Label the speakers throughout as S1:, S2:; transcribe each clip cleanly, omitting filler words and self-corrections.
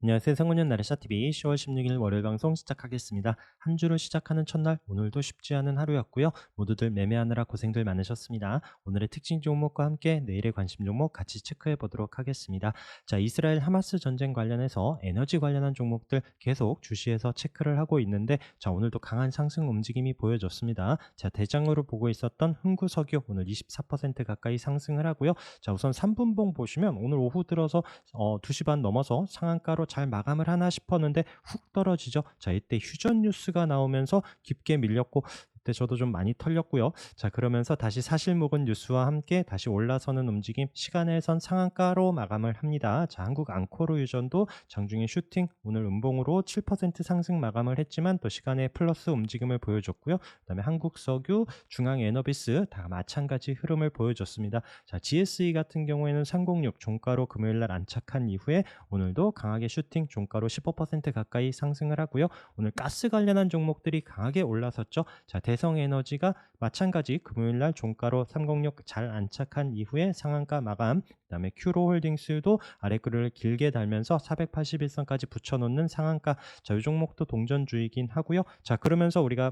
S1: 안녕하세요. 생활년 나래샤TV 10월 16일 월요일 방송 시작하겠습니다. 한 주를 시작하는 첫날 오늘도 쉽지 않은 하루였고요. 모두들 매매하느라 고생들 많으셨습니다. 오늘의 특징 종목과 함께 내일의 관심 종목 같이 체크해 보도록 하겠습니다. 자, 이스라엘 하마스 전쟁 관련해서 에너지 관련한 종목들 계속 주시해서 체크를 하고 있는데 자, 오늘도 강한 상승 움직임이 보여졌습니다. 자, 대장으로 보고 있었던 흥구석유 오늘 24% 가까이 상승을 하고요. 자, 우선 3분봉 보시면 오늘 오후 들어서 2시 반 넘어서 상한가로 잘 마감을 하나 싶었는데 훅 떨어지죠. 자, 이때 휴전 뉴스가 나오면서 깊게 밀렸고 이때 저도 좀 많이 털렸고요. 자, 그러면서 다시 사실묵은 뉴스와 함께 다시 올라서는 움직임, 시간에선 상한가로 마감을 합니다. 자, 한국 앙코르 유전도 장중에 슈팅 오늘 음봉으로 7% 상승 마감을 했지만 또 시간에 플러스 움직임을 보여줬고요. 그다음에 한국석유, 중앙에너비스 다 마찬가지 흐름을 보여줬습니다. 자, GSE 같은 경우에는 306 종가로 금요일 날 안착한 이후에 오늘도 강하게 슈팅 종가로 15% 가까이 상승을 하고요. 오늘 가스 관련한 종목들이 강하게 올라섰죠. 자, 대성에너지가 마찬가지 금요일 날 종가로 306 잘 안착한 이후에 상한가 마감. 그다음에 큐로홀딩스도 아래글을 길게 달면서 481선까지 붙여놓는 상한가. 자, 이 종목도 동전주의긴 하고요. 자, 그러면서 우리가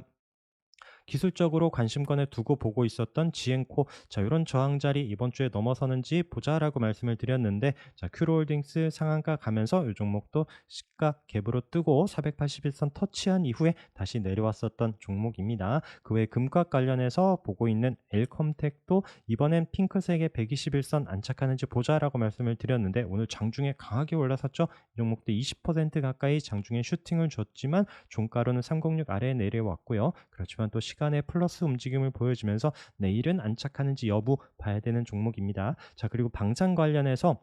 S1: 기술적으로 관심권에 두고 보고 있었던 지엔코, 자, 이런 저항자리 이번 주에 넘어서는지 보자라고 말씀을 드렸는데, 자, 큐로홀딩스 상한가 가면서 이 종목도 시가 갭으로 뜨고 481선 터치한 이후에 다시 내려왔었던 종목입니다. 그 외 금과 관련해서 보고 있는 엘컴텍도 이번엔 핑크색의 121선 안착하는지 보자라고 말씀을 드렸는데 오늘 장중에 강하게 올라섰죠. 이 종목도 20% 가까이 장중에 슈팅을 줬지만 종가로는 306 아래에 내려왔고요. 그렇지만 또 시간의 플러스 움직임을 보여주면서 내일은 안착하는지 여부 봐야 되는 종목입니다. 자, 그리고 방산 관련해서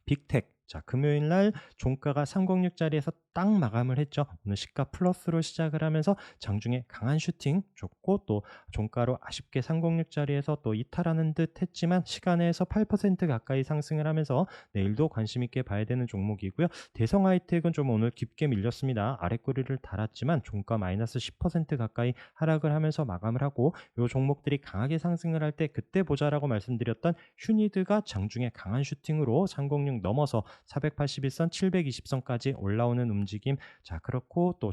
S1: 빅텍, 자, 금요일 날 종가가 306짜리에서 딱 마감을 했죠. 오늘 시가 플러스로 시작을 하면서 장중에 강한 슈팅 줬고 또 종가로 아쉽게 306짜리에서 또 이탈하는 듯 했지만 시간에서 8% 가까이 상승을 하면서 내일도 관심 있게 봐야 되는 종목이고요. 대성 하이텍은 좀 오늘 깊게 밀렸습니다. 아랫꼬리를 달았지만 종가 마이너스 10% 가까이 하락을 하면서 마감을 하고 이 종목들이 강하게 상승을 할 때 그때 보자라고 말씀드렸던 휴니드가 장중에 강한 슈팅으로 306 넘어서 481선, 720선까지 올라오는 움직임. 자, 그렇고 또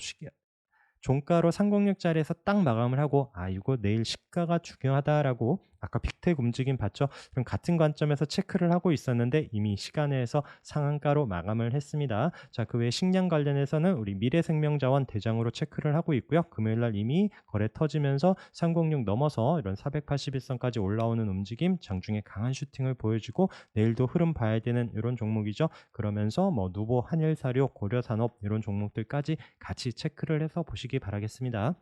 S1: 종가로 306짜리에서 딱 마감을 하고 이거 내일 시가가 중요하다라고 아까 빅텍 움직임 봤죠? 그럼 같은 관점에서 체크를 하고 있었는데 이미 시간에서 상한가로 마감을 했습니다. 자, 그 외 식량 관련해서는 우리 미래생명자원 대장으로 체크를 하고 있고요. 금요일 날 이미 거래 터지면서 306 넘어서 이런 481선까지 올라오는 움직임, 장중에 강한 슈팅을 보여주고 내일도 흐름 봐야 되는 이런 종목이죠. 그러면서 뭐 누보, 한일사료, 고려산업 이런 종목들까지 같이 체크를 해서 보시기 바라겠습니다.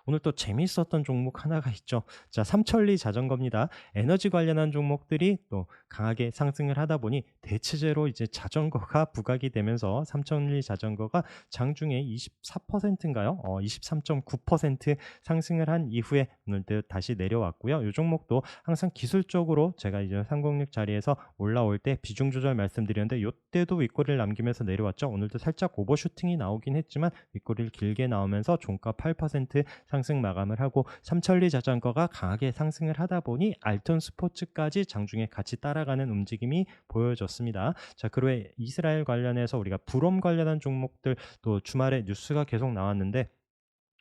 S1: 오늘 또 재미있었던 종목 하나가 있죠. 자, 삼천리 자전거입니다. 에너지 관련한 종목들이 또 강하게 상승을 하다 보니 대체제로 이제 자전거가 부각이 되면서 삼천리 자전거가 장중에 24%인가요? 23.9% 상승을 한 이후에 오늘도 다시 내려왔고요. 이 종목도 항상 기술적으로 제가 이제 306 자리에서 올라올 때 비중 조절 말씀드렸는데 이때도 윗꼬리를 남기면서 내려왔죠. 오늘도 살짝 오버슈팅이 나오긴 했지만 윗꼬리를 길게 나오면서 종가 8% 상승 마감을 하고 삼천리 자전거가 강하게 상승을 하다 보니 알톤 스포츠까지 장중에 같이 따라가는 움직임이 보여졌습니다. 자, 그리고 이스라엘 관련해서 우리가 불옴 관련한 종목들 또 주말에 뉴스가 계속 나왔는데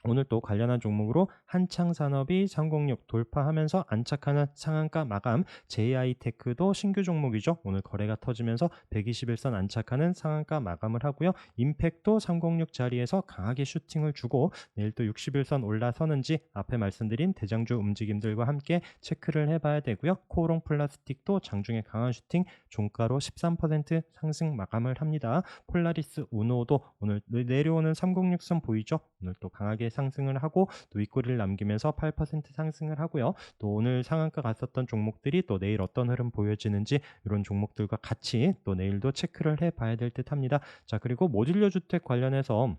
S1: 오늘 또 관련한 종목으로 한창산업이 306 돌파하면서 안착하는 상한가 마감, JI테크도 신규 종목이죠. 오늘 거래가 터지면서 121선 안착하는 상한가 마감을 하고요. 임팩도 306 자리에서 강하게 슈팅을 주고 내일 또 61선 올라서는지 앞에 말씀드린 대장주 움직임들과 함께 체크를 해봐야 되고요. 코오롱 플라스틱도 장중에 강한 슈팅, 종가로 13% 상승 마감을 합니다. 폴라리스 우노도 오늘 내려오는 306선 보이죠? 오늘 또 강하게 상승을 하고 또 윗꼬리를 남기면서 8% 상승을 하고요. 또 오늘 상한가 갔었던 종목들이 또 내일 어떤 흐름 보여지는지 이런 종목들과 같이 또 내일도 체크를 해봐야 될 듯합니다. 자, 그리고 모듈러 주택 관련해서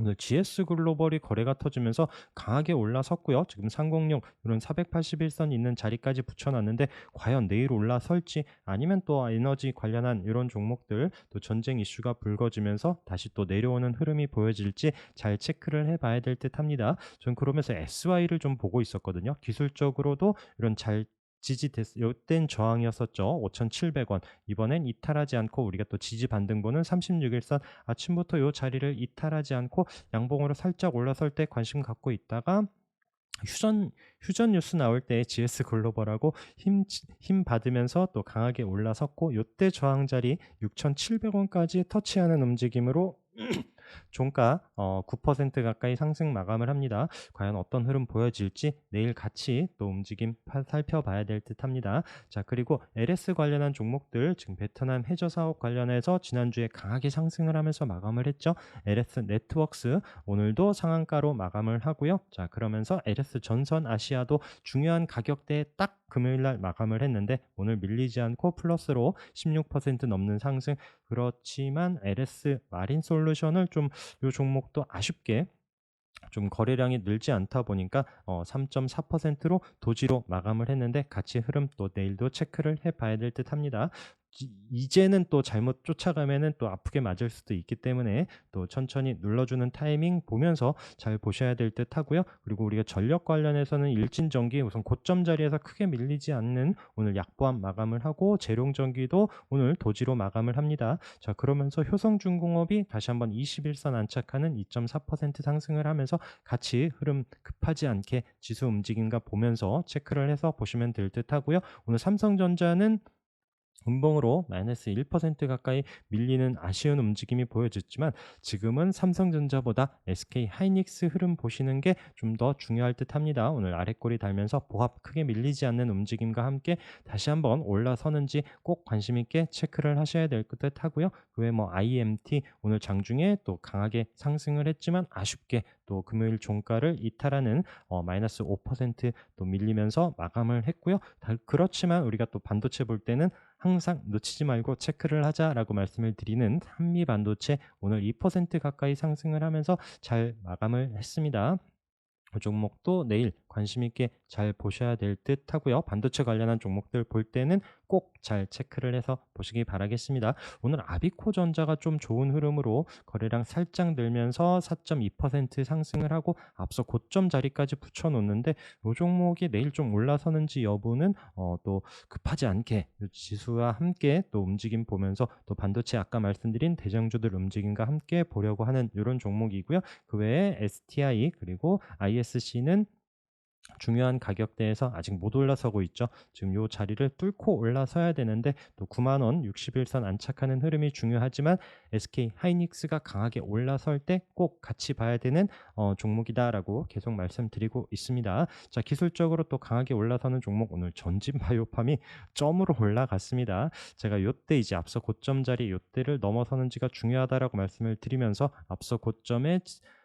S1: 오늘 GS 글로벌이 거래가 터지면서 강하게 올라섰고요. 지금 306 이런 481선 있는 자리까지 붙여놨는데 과연 내일 올라설지 아니면 또 에너지 관련한 이런 종목들 또 전쟁 이슈가 불거지면서 다시 또 내려오는 흐름이 보여질지 잘 체크를 해봐야 될 듯합니다. 전 그러면서 SY를 좀 보고 있었거든요. 기술적으로도 이런 잘 지지됐 요땐 저항이었었죠. 5,700원. 이번엔 이탈하지 않고 우리가 또 지지 반등 보는 36일선 아침부터 요 자리를 이탈하지 않고 양봉으로 살짝 올라설 때 관심 갖고 있다가 휴전 뉴스 나올 때 GS 글로벌하고 힘 받으면서 또 강하게 올라섰고 요때 저항 자리 6,700원까지 터치하는 움직임으로 종가 9% 가까이 상승 마감을 합니다. 과연 어떤 흐름 보여질지 내일 같이 또 움직임 살펴봐야 될 듯합니다. 자, 그리고 LS 관련한 종목들 지금 베트남 해저 사업 관련해서 지난주에 강하게 상승을 하면서 마감을 했죠. LS 네트워크스 오늘도 상한가로 마감을 하고요. 자, 그러면서 LS 전선 아시아도 중요한 가격대에 딱 금요일 날 마감을 했는데 오늘 밀리지 않고 플러스로 16% 넘는 상승. 그렇지만 LS 마린 솔루션을 좀 요 종목도 아쉽게 좀 거래량이 늘지 않다 보니까 3.4%로 도지로 마감을 했는데 같이 흐름 또 내일도 체크를 해봐야 될 듯합니다. 이제는 또 잘못 쫓아가면은 또 아프게 맞을 수도 있기 때문에 또 천천히 눌러주는 타이밍 보면서 잘 보셔야 될 듯하고요. 그리고 우리가 전력 관련해서는 일진전기 우선 고점 자리에서 크게 밀리지 않는 오늘 약보합 마감을 하고 재룡전기도 오늘 도지로 마감을 합니다. 자, 그러면서 효성중공업이 다시 한번 21선 안착하는 2.4% 상승을 하면서 같이 흐름 급하지 않게 지수 움직임과 보면서 체크를 해서 보시면 될 듯하고요. 오늘 삼성전자는 음봉으로 마이너스 1% 가까이 밀리는 아쉬운 움직임이 보여졌지만 지금은 삼성전자보다 SK 하이닉스 흐름 보시는 게 좀 더 중요할 듯합니다. 오늘 아랫골이 달면서 보합 크게 밀리지 않는 움직임과 함께 다시 한번 올라서는지 꼭 관심 있게 체크를 하셔야 될 듯하고요. 그 외에 뭐 IMT 오늘 장중에 또 강하게 상승을 했지만 아쉽게 또 금요일 종가를 이탈하는 마이너스 5%또 밀리면서 마감을 했고요. 그렇지만 우리가 또 반도체 볼 때는 항상 놓치지 말고 체크를 하자라고 말씀을 드리는 한미 반도체 오늘 2% 가까이 상승을 하면서 잘 마감을 했습니다. 그 종목도 내일 관심 있게 잘 보셔야 될 듯 하고요. 반도체 관련한 종목들 볼 때는 꼭 잘 체크를 해서 보시기 바라겠습니다. 오늘 아비코 전자가 좀 좋은 흐름으로 거래량 살짝 늘면서 4.2% 상승을 하고 앞서 고점 자리까지 붙여 놓는데 이 종목이 내일 좀 올라서는지 여부는 또 급하지 않게 지수와 함께 또 움직임 보면서 또 반도체 아까 말씀드린 대장주들 움직임과 함께 보려고 하는 이런 종목이고요. 그 외에 STI 그리고 ISC는 중요한 가격대에서 아직 못 올라서고 있죠. 지금 요 자리를 뚫고 올라서야 되는데 또 9만 원 60일선 안착하는 흐름이 중요하지만 SK 하이닉스가 강하게 올라설 때 꼭 같이 봐야 되는 종목이다라고 계속 말씀드리고 있습니다. 자, 기술적으로 또 강하게 올라서는 종목 오늘 전진 바이오팜이 점으로 올라갔습니다. 제가 요때 이제 앞서 고점 자리 요때를 넘어서는지가 중요하다라고 말씀을 드리면서 앞서 고점에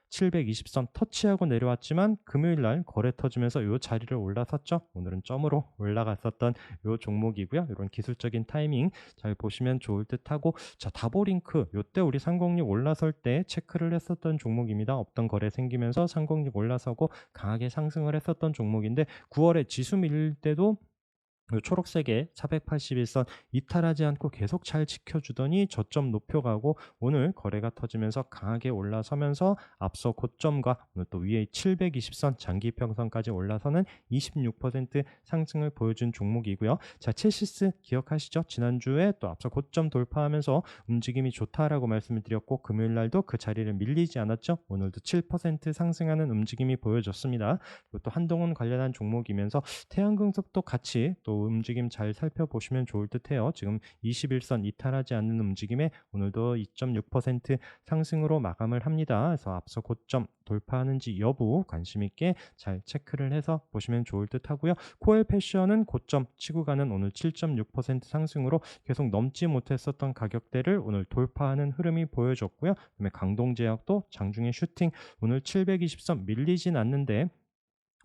S1: 720선 터치하고 내려왔지만 금요일 날 거래 터지면서 요 자리를 올라섰죠. 오늘은 점으로 올라갔었던 요 종목이고요. 이런 기술적인 타이밍 잘 보시면 좋을 듯하고 자, 다보링크 요때 우리 상공육 올라설 때 체크를 했었던 종목입니다. 없던 거래 생기면서 상공육 올라서고 강하게 상승을 했었던 종목인데 9월에 지수 밀릴 때도 요 초록색의 481선 이탈하지 않고 계속 잘 지켜주더니 저점 높여가고 오늘 거래가 터지면서 강하게 올라서면서 앞서 고점과 오늘 또 위에 720선 장기평선까지 올라서는 26% 상승을 보여준 종목이고요. 자, 첼시스 기억하시죠? 지난주에 또 앞서 고점 돌파하면서 움직임이 좋다라고 말씀을 드렸고 금요일 날도 그 자리를 밀리지 않았죠. 오늘도 7% 상승하는 움직임이 보여졌습니다. 또 한동훈 관련한 종목이면서 태양금속도 같이 또 움직임 잘 살펴보시면 좋을 듯해요. 지금 21선 이탈하지 않는 움직임에 오늘도 2.6% 상승으로 마감을 합니다. 그래서 앞서 고점 돌파하는지 여부 관심 있게 잘 체크를 해서 보시면 좋을 듯하고요. 코엘 패션은 고점 치고 가는 오늘 7.6% 상승으로 계속 넘지 못했었던 가격대를 오늘 돌파하는 흐름이 보여졌고요. 그다음에 강동제약도 장중에 슈팅 오늘 720선 밀리진 않는데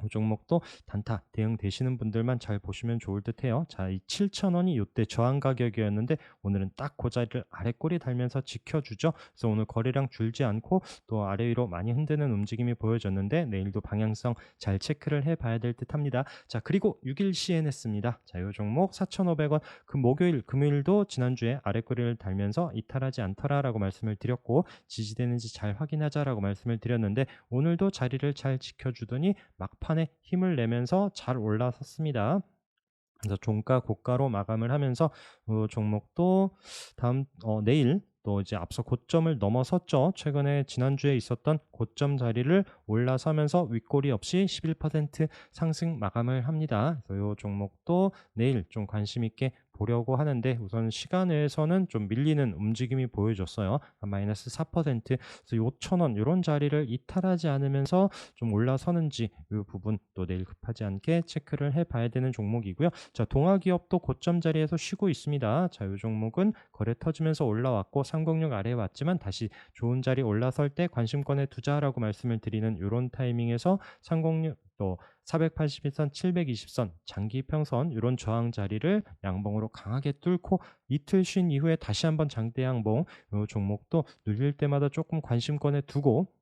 S1: 이 종목도 단타 대응되시는 분들만 잘 보시면 좋을 듯해요. 자, 이 7,000원이 이때 저항 가격이었는데 오늘은 딱 그 자리를 아래꼬리 달면서 지켜주죠. 그래서 오늘 거래량 줄지 않고 또 아래 위로 많이 흔드는 움직임이 보여졌는데 내일도 방향성 잘 체크를 해봐야 될 듯합니다. 자, 그리고 6일 CNS입니다. 자, 이 종목 4,500원 그 목요일 금요일도 지난주에 아래꼬리를 달면서 이탈하지 않더라라고 말씀을 드렸고 지지되는지 잘 확인하자라고 말씀을 드렸는데 오늘도 자리를 잘 지켜주더니 막판에 힘을 내면서 잘 올라섰습니다. 그래서 종가 고가로 마감을 하면서 종목도 내일 또 이제 앞서 고점을 넘어섰죠. 최근에 지난주에 있었던 고점 자리를 올라서면서 윗꼬리 없이 11% 상승 마감을 합니다. 그래서 이 종목도 내일 좀 관심 있게 보려고 하는데, 우선 시간에서는 좀 밀리는 움직임이 보여줬어요. 한 마이너스 4%. 그래서 5,000원 이런 자리를 이탈하지 않으면서 좀 올라서는지 이 부분 또 내일 급하지 않게 체크를 해봐야 되는 종목이고요. 자, 동아기업도 고점 자리에서 쉬고 있습니다. 자, 이 종목은 거래 터지면서 올라왔고 306 아래에 왔지만 다시 좋은 자리 올라설 때 관심권에 두자라고 말씀을 드리는 이런 타이밍에서 306 또 481선, 720선, 장기 평선 이런 저항 자리를 양봉으로 강하게 뚫고 이틀 쉰 이후에 다시 한번 장대 양봉, 이 종목도 눌릴 때마다 조금 관심권에 두고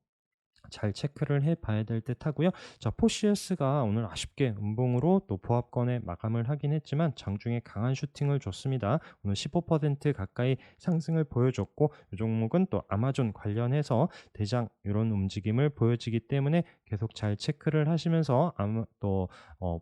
S1: 잘 체크를 해 봐야 될 듯 하고요. 자, 포시에스가 오늘 아쉽게 음봉으로 또 보합권에 마감을 하긴 했지만 장중에 강한 슈팅을 줬습니다. 오늘 15% 가까이 상승을 보여줬고, 이 종목은 또 아마존 관련해서 대장 이런 움직임을 보여지기 때문에 계속 잘 체크를 하시면서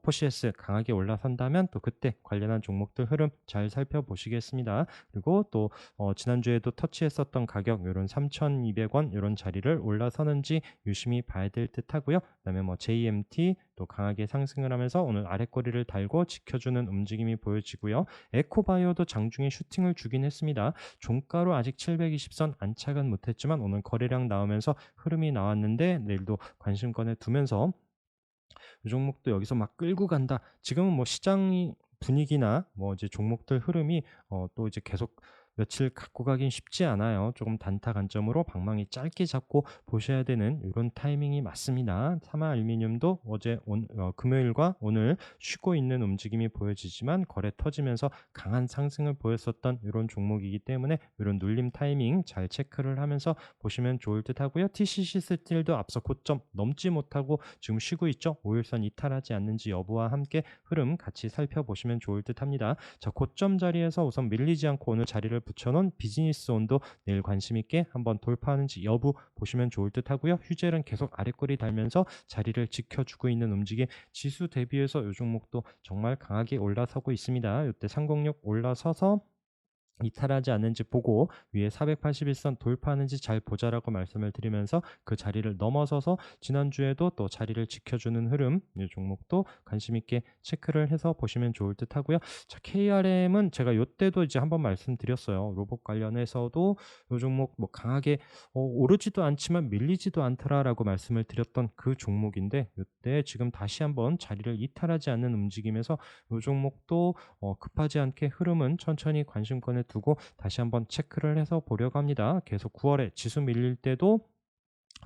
S1: 포시에스 강하게 올라선다면 또 그때 관련한 종목들 흐름 잘 살펴보시겠습니다. 그리고 또 지난주에도 터치했었던 가격 요런 3,200원 요런 자리를 올라서는지 유심히 봐야 될 듯하고요. 그다음에 뭐 JMT 또 강하게 상승을 하면서 오늘 아랫꼬리를 달고 지켜주는 움직임이 보여지고요. 에코바이오도 장중에 슈팅을 주긴 했습니다. 종가로 아직 720선 안착은 못했지만 오늘 거래량 나오면서 흐름이 나왔는데, 내일도 관심권에 두면서 이 종목도 여기서 막 끌고 간다. 지금은 뭐 시장이 분위기나 뭐 이제 종목들 흐름이 또 이제 계속 며칠 갖고 가긴 쉽지 않아요. 조금 단타 관점으로 방망이 짧게 잡고 보셔야 되는 이런 타이밍이 맞습니다. 사마 알루미늄도 금요일과 오늘 쉬고 있는 움직임이 보여지지만 거래 터지면서 강한 상승을 보였었던 이런 종목이기 때문에 이런 눌림 타이밍 잘 체크를 하면서 보시면 좋을 듯 하고요. TCC 스틸도 앞서 고점 넘지 못하고 지금 쉬고 있죠. 5일선 이탈하지 않는지 여부와 함께 흐름 같이 살펴보시면 좋을 듯 합니다. 자, 고점 자리에서 우선 밀리지 않고 오늘 자리를 붙여놓은 비즈니스 온도 내일 관심 있게 한번 돌파하는지 여부 보시면 좋을 듯 하고요. 휴젤은 계속 아랫꼬리 달면서 자리를 지켜주고 있는 움직임, 지수 대비해서 이 종목도 정말 강하게 올라서고 있습니다. 이때 306 올라서서 이탈하지 않는지 보고 위에 481선 돌파하는지 잘 보자라고 말씀을 드리면서 그 자리를 넘어서서 지난주에도 또 자리를 지켜주는 흐름, 이 종목도 관심 있게 체크를 해서 보시면 좋을 듯 하고요. 자, KRM은 제가 이때도 이제 한번 말씀드렸어요. 로봇 관련해서도 이 종목 뭐 강하게 오르지도 않지만 밀리지도 않더라라고 말씀을 드렸던 그 종목인데, 이때 지금 다시 한번 자리를 이탈하지 않는 움직임에서 이 종목도 급하지 않게 흐름은 천천히 관심권에 두고 다시 한번 체크를 해서 보려고 합니다. 계속 9월에 지수 밀릴 때도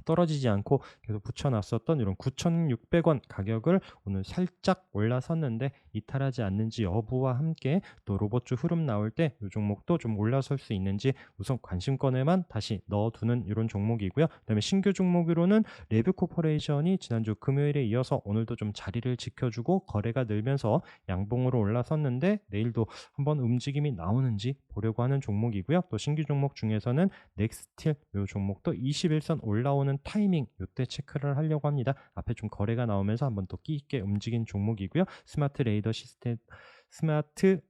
S1: 떨어지지 않고 계속 붙여놨었던 이런 9,600원 가격을 오늘 살짝 올라섰는데 이탈하지 않는지 여부와 함께 또 로봇주 흐름 나올 때 이 종목도 좀 올라설 수 있는지 우선 관심권에만 다시 넣어두는 이런 종목이고요. 그다음에 신규 종목으로는 레뷰코퍼레이션이 지난주 금요일에 이어서 오늘도 좀 자리를 지켜주고 거래가 늘면서 양봉으로 올라섰는데 내일도 한번 움직임이 나오는지 보려고 하는 종목이고요. 또 신규 종목 중에서는 넥스틸 이 종목도 21선 올라오는 타이밍 이때 체크를 하려고 합니다. 앞에 좀 거래가 나오면서 한번 또 끼 있게 움직인 종목이고요. 스마트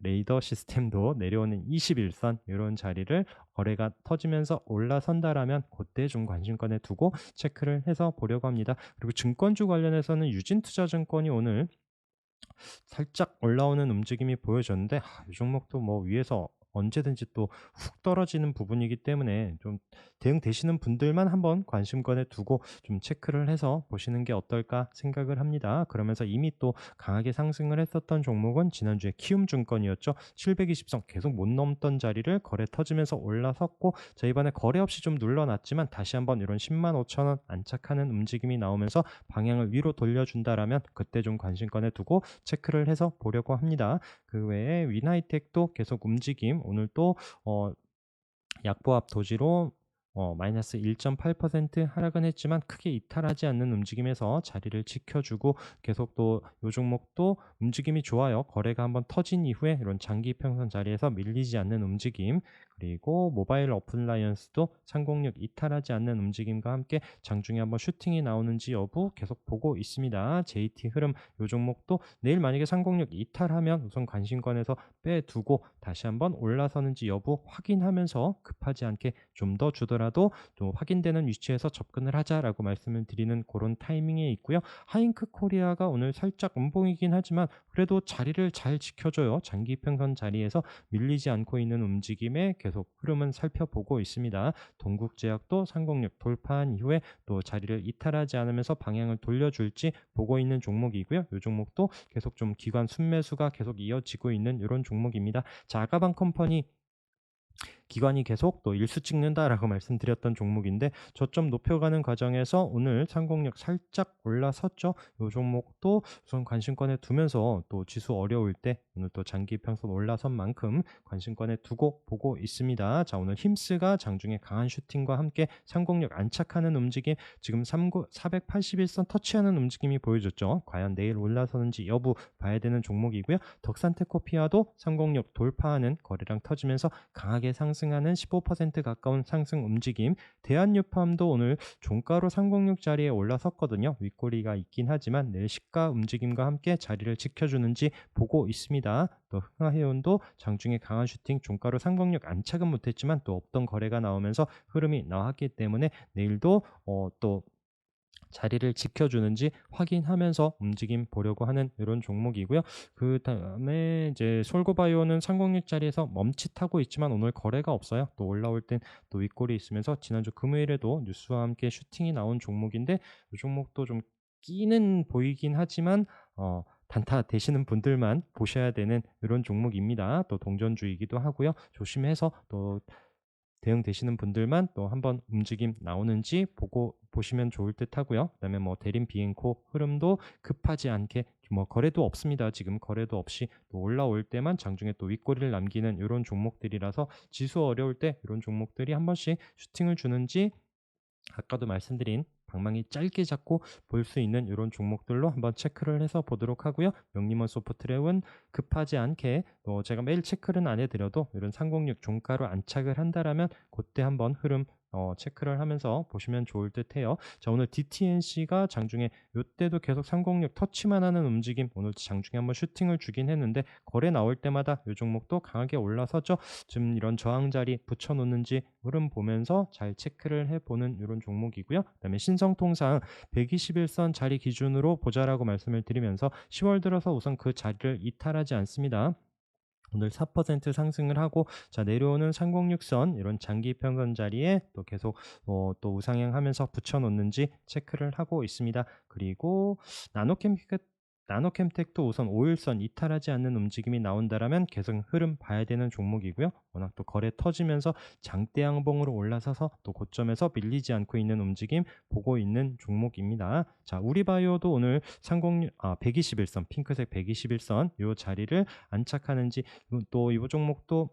S1: 레이더 시스템도 내려오는 21선 이런 자리를 거래가 터지면서 올라선다라면 그때 좀 관심권에 두고 체크를 해서 보려고 합니다. 그리고 증권주 관련해서는 유진투자증권이 오늘 살짝 올라오는 움직임이 보여졌는데, 이 종목도 뭐 위에서 언제든지 또 훅 떨어지는 부분이기 때문에 좀 대응되시는 분들만 한번 관심권에 두고 좀 체크를 해서 보시는 게 어떨까 생각을 합니다. 그러면서 이미 또 강하게 상승을 했었던 종목은 지난주에 키움증권이었죠. 720선 계속 못 넘던 자리를 거래 터지면서 올라섰고, 자, 이번에 거래 없이 좀 눌러놨지만 다시 한번 이런 10만 5천 원 안착하는 움직임이 나오면서 방향을 위로 돌려준다라면 그때 좀 관심권에 두고 체크를 해서 보려고 합니다. 그 외에 위나이텍도 계속 움직임, 오늘 또 약보합 도지로 마이너스 1.8% 하락은 했지만 크게 이탈하지 않는 움직임에서 자리를 지켜주고 계속 또 요 종목도 움직임이 좋아요. 거래가 한번 터진 이후에 이런 장기 평선 자리에서 밀리지 않는 움직임, 그리고 모바일 어플라이언스도 상공력 이탈하지 않는 움직임과 함께 장중에 한번 슈팅이 나오는지 여부 계속 보고 있습니다. JT 흐름 요 종목도 내일 만약에 상공력 이탈하면 우선 관심권에서 빼두고 다시 한번 올라서는지 여부 확인하면서 급하지 않게 좀 더 주더라도 또 확인되는 위치에서 접근을 하자라고 말씀을 드리는 그런 타이밍에 있고요. 하잉크 코리아가 오늘 살짝 음봉이긴 하지만 그래도 자리를 잘 지켜줘요. 장기 평선 자리에서 밀리지 않고 있는 움직임에 계속 흐름은 살펴보고 있습니다. 동국제약도 상공력 돌파한 이후에 또 자리를 이탈하지 않으면서 방향을 돌려줄지 보고 있는 종목이고요. 이 종목도 계속 좀 기관 순매수가 계속 이어지고 있는 이런 종목입니다. 자, 아가방 컴퍼니 기관이 계속 또 일수 찍는다라고 말씀드렸던 종목인데 저점 높여가는 과정에서 오늘 상공력 살짝 올라섰죠. 이 종목도 우선 관심권에 두면서 또 지수 어려울 때 오늘 또 장기 평선 올라선 만큼 관심권에 두고 보고 있습니다. 자, 오늘 힘스가 장중에 강한 슈팅과 함께 상공력 안착하는 움직임, 지금 481선 터치하는 움직임이 보여줬죠. 과연 내일 올라서는지 여부 봐야 되는 종목이고요. 덕산테코피아도 상공력 돌파하는 거래량 터지면서 강하게 상승하는 15% 가까운 상승 움직임, 대한유팜도 오늘 종가로 상공력 자리에 올라섰거든요. 윗꼬리가 있긴 하지만 내일 시가 움직임과 함께 자리를 지켜주는지 보고 있습니다. 또 흥하해운도 장중에 강한 슈팅, 종가로 상공력 안착은 못했지만 또 없던 거래가 나오면서 흐름이 나왔기 때문에 내일도 또 자리를 지켜주는지 확인하면서 움직임 보려고 하는 이런 종목이고요. 그 다음에 이제 솔고바이오는 상공력 자리에서 멈칫하고 있지만 오늘 거래가 없어요. 또 올라올 땐 또 윗골이 있으면서 지난주 금요일에도 뉴스와 함께 슈팅이 나온 종목인데 이 종목도 좀 끼는 보이긴 하지만 단타 되시는 분들만 보셔야 되는 이런 종목입니다. 또 동전주이기도 하고요. 조심해서 또 대응되시는 분들만 또 한번 움직임 나오는지 보고 보시면 좋을 듯 하고요. 그다음에 뭐 대림 비행코 흐름도 급하지 않게 뭐 거래도 없습니다. 지금 거래도 없이 또 올라올 때만 장중에 또 윗꼬리를 남기는 이런 종목들이라서 지수 어려울 때 이런 종목들이 한 번씩 슈팅을 주는지 아까도 말씀드린 방망이 짧게 잡고 볼 수 있는 이런 종목들로 한번 체크를 해서 보도록 하고요. 명림원 소프트랩은 급하지 않게 제가 매일 체크는 안 해드려도 이런 상공력 종가로 안착을 한다라면 그때 한번 흐름 체크를 하면서 보시면 좋을 듯 해요. 자, 오늘 DTNC가 장중에 이때도 계속 상공력 터치만 하는 움직임, 오늘 장중에 한번 슈팅을 주긴 했는데 거래 나올 때마다 이 종목도 강하게 올라서죠. 지금 이런 저항 자리 붙여놓는지 흐름 보면서 잘 체크를 해보는 이런 종목이고요. 그다음에 신성통상 121선 자리 기준으로 보자라고 말씀을 드리면서 10월 들어서 우선 그 자리를 이탈하지 않습니다. 오늘 4% 상승을 하고 자, 내려오는 상공육선 이런 장기 평선 자리에 또 계속 또 우상향하면서 붙여놓는지 체크를 하고 있습니다. 그리고 나노캠텍도 우선 5일선 이탈하지 않는 움직임이 나온다라면 계속 흐름 봐야 되는 종목이고요. 워낙 또 거래 터지면서 장대 양봉으로 올라서서 또 고점에서 밀리지 않고 있는 움직임 보고 있는 종목입니다. 자, 우리바이오도 오늘 121선 핑크색 121선 이 자리를 안착하는지, 또 이 종목도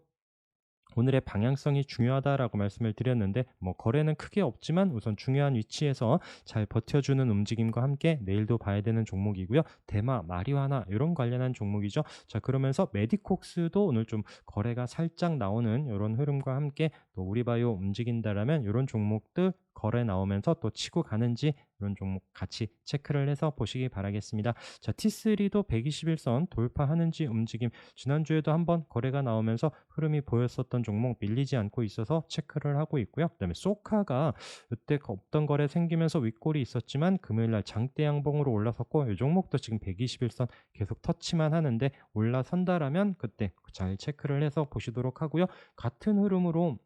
S1: 오늘의 방향성이 중요하다라고 말씀을 드렸는데 뭐 거래는 크게 없지만 우선 중요한 위치에서 잘 버텨주는 움직임과 함께 내일도 봐야 되는 종목이고요. 대마, 마리화나 이런 관련한 종목이죠. 자, 그러면서 메디콕스도 오늘 좀 거래가 살짝 나오는 이런 흐름과 함께 또 우리바이오 움직인다라면 이런 종목들 거래 나오면서 또 치고 가는지 이런 종목 같이 체크를 해서 보시기 바라겠습니다. 자, T3도 121선 돌파하는지 움직임, 지난주에도 한번 거래가 나오면서 흐름이 보였었던 종목 밀리지 않고 있어서 체크를 하고 있고요. 그다음에 소카가 이때 없던 거래 생기면서 윗골이 있었지만 금요일날 장대 양봉으로 올라섰고 이 종목도 지금 121선 계속 터치만 하는데 올라선다라면 그때 잘 체크를 해서 보시도록 하고요. 같은 흐름으로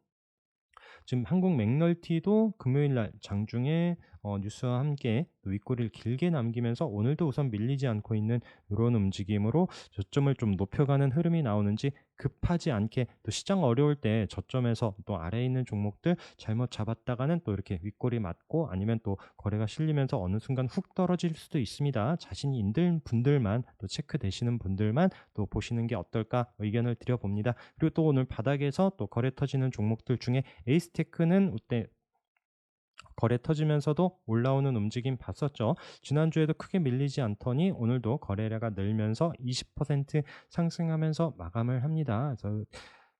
S1: 지금 한국 맥널티도 금요일날 장중에 뉴스와 함께 윗꼬리를 길게 남기면서 오늘도 우선 밀리지 않고 있는 이런 움직임으로 저점을 좀 높여가는 흐름이 나오는지, 급하지 않게 또 시장 어려울 때 저점에서 또 아래에 있는 종목들 잘못 잡았다가는 또 이렇게 윗꼬리 맞고 아니면 또 거래가 실리면서 어느 순간 훅 떨어질 수도 있습니다. 자신이 힘든 분들만 또 체크되시는 분들만 또 보시는 게 어떨까 의견을 드려봅니다. 그리고 또 오늘 바닥에서 또 거래 터지는 종목들 중에 에이스테크는 이때 거래 터지면서도 올라오는 움직임 봤었죠. 지난주에도 크게 밀리지 않더니 오늘도 거래량가 늘면서 20% 상승하면서 마감을 합니다. 그래서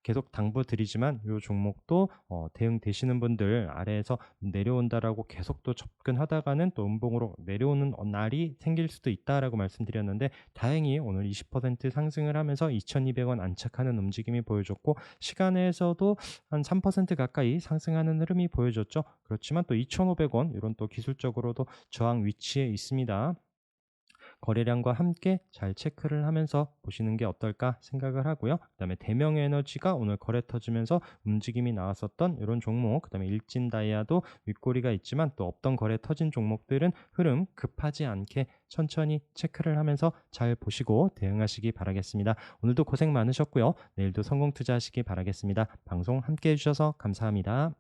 S1: 계속 당부드리지만 요 종목도 대응되시는 분들 아래에서 내려온다라고 계속 또 접근하다가는 또 음봉으로 내려오는 날이 생길 수도 있다라고 말씀드렸는데, 다행히 오늘 20% 상승을 하면서 2,200원 안착하는 움직임이 보여줬고, 시간에서도 한 3% 가까이 상승하는 흐름이 보여졌죠. 그렇지만 또 2,500원 이런 또 기술적으로도 저항 위치에 있습니다. 거래량과 함께 잘 체크를 하면서 보시는 게 어떨까 생각을 하고요. 그다음에 대명에너지가 오늘 거래 터지면서 움직임이 나왔었던 이런 종목, 그다음에 일진다이아도 윗꼬리가 있지만 또 없던 거래 터진 종목들은 흐름 급하지 않게 천천히 체크를 하면서 잘 보시고 대응하시기 바라겠습니다. 오늘도 고생 많으셨고요. 내일도 성공 투자하시기 바라겠습니다. 방송 함께 해주셔서 감사합니다.